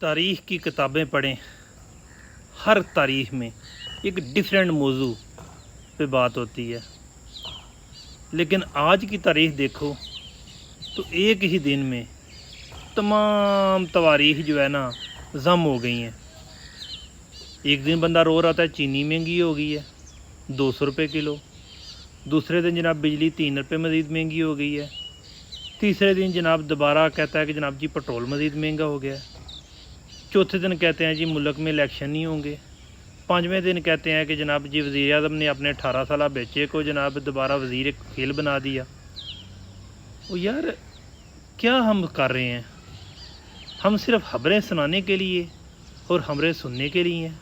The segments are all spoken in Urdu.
تاریخ کی کتابیں پڑھیں، ہر تاریخ میں ایک ڈیفرنٹ موضوع پہ بات ہوتی ہے، لیکن آج کی تاریخ دیکھو تو ایک ہی دن میں تمام تواریخ جو ہے نا ضم ہو گئی ہیں۔ ایک دن بندہ رو رہا تھا چینی مہنگی ہو گئی ہے 200 روپے کلو، دوسرے دن جناب بجلی 3 روپے مزید مہنگی ہو گئی ہے، تیسرے دن جناب دوبارہ کہتا ہے کہ جناب جی پٹرول مزید مہنگا ہو گیا ہے، چوتھے دن کہتے ہیں جی ملک میں الیکشن نہیں ہوں گے، پانچویں دن کہتے ہیں کہ جناب جی وزیر اعظم نے اپنے 18 سالہ بیٹے کو جناب دوبارہ وزیر کھیل بنا دیا۔ وہ یار کیا ہم کر رہے ہیں؟ ہم صرف خبریں سنانے کے لیے اور خبریں سننے کے لیے ہیں؟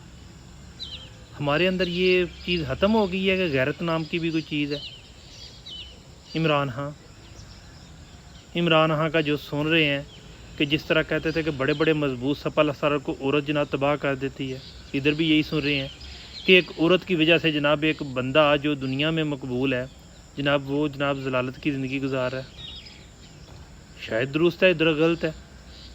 ہمارے اندر یہ چیز ختم ہو گئی ہے کہ غیرت نام کی بھی کوئی چیز ہے؟ عمران خان کا جو سن رہے ہیں کہ جس طرح کہتے تھے کہ بڑے بڑے مضبوط سپل سر کو عورت جناب تباہ کر دیتی ہے، ادھر بھی یہی سن رہے ہیں کہ ایک عورت کی وجہ سے جناب ایک بندہ جو دنیا میں مقبول ہے جناب وہ جناب ضلالت کی زندگی گزار رہا ہے۔ شاید درست ہے، ادھر غلط ہے،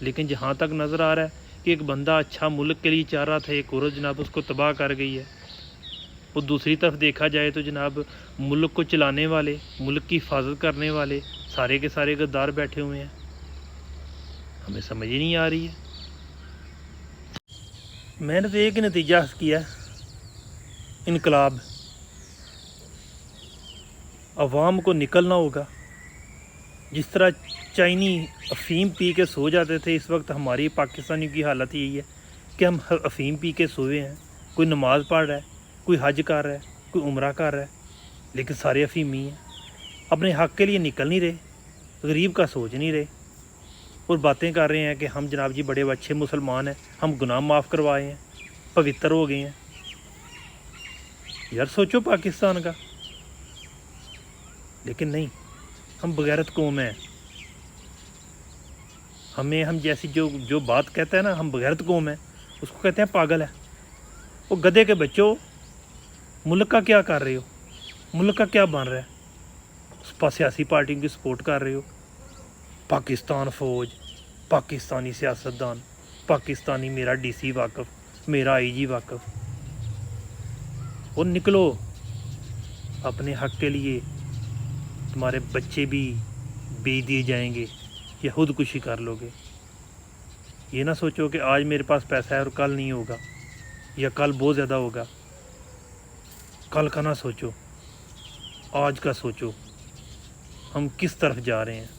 لیکن جہاں تک نظر آ رہا ہے کہ ایک بندہ اچھا ملک کے لیے چاہ رہا تھا، ایک عورت جناب اس کو تباہ کر گئی ہے۔ اور دوسری طرف دیکھا جائے تو جناب ملک کو چلانے والے، ملک کی حفاظت کرنے والے سارے کے سارے غدار بیٹھے ہوئے ہیں۔ ہمیں سمجھ ہی نہیں آ رہی ہے۔ میں نے تو ایک ہی نتیجہ کیا، انقلاب۔ عوام کو نکلنا ہوگا۔ جس طرح چائنی افیم پی کے سو جاتے تھے، اس وقت ہماری پاکستانیوں کی حالت یہی ہے کہ ہم افیم پی کے سوئے ہیں۔ کوئی نماز پڑھ رہا ہے، کوئی حج کر رہا ہے، کوئی عمرہ کر رہا ہے، لیکن سارے افیمی ہیں، اپنے حق کے لیے نکل نہیں رہے، غریب کا سوچ نہیں رہے، اور باتیں کر رہے ہیں کہ ہم جناب جی بڑے اچھے مسلمان ہیں، ہم گناہ معاف کروائے ہیں، پوتر ہو گئے ہیں۔ یار سوچو پاکستان کا۔ لیکن نہیں، ہم بغیرت قوم ہیں۔ ہم جیسی جو بات کہتا ہے نا ہم بغیرت قوم ہیں، اس کو کہتے ہیں پاگل ہے۔ وہ گدھے کے بچوں، ملک کا کیا کر رہے ہو؟ ملک کا کیا بن رہا ہے؟ اس سیاسی پارٹی کی سپورٹ کر رہے ہو؟ پاکستان فوج، پاکستانی سیاستدان، پاکستانی میرا ڈی سی واقف، میرا آئی جی واقف۔ اور نکلو اپنے حق کے لیے، تمہارے بچے بھی بیچ دیے جائیں گے یا خودکشی کر لو گے۔ یہ نہ سوچو کہ آج میرے پاس پیسہ ہے اور کل نہیں ہوگا، یا کل بہت زیادہ ہوگا۔ کل کا نہ سوچو، آج کا سوچو، ہم کس طرف جا رہے ہیں۔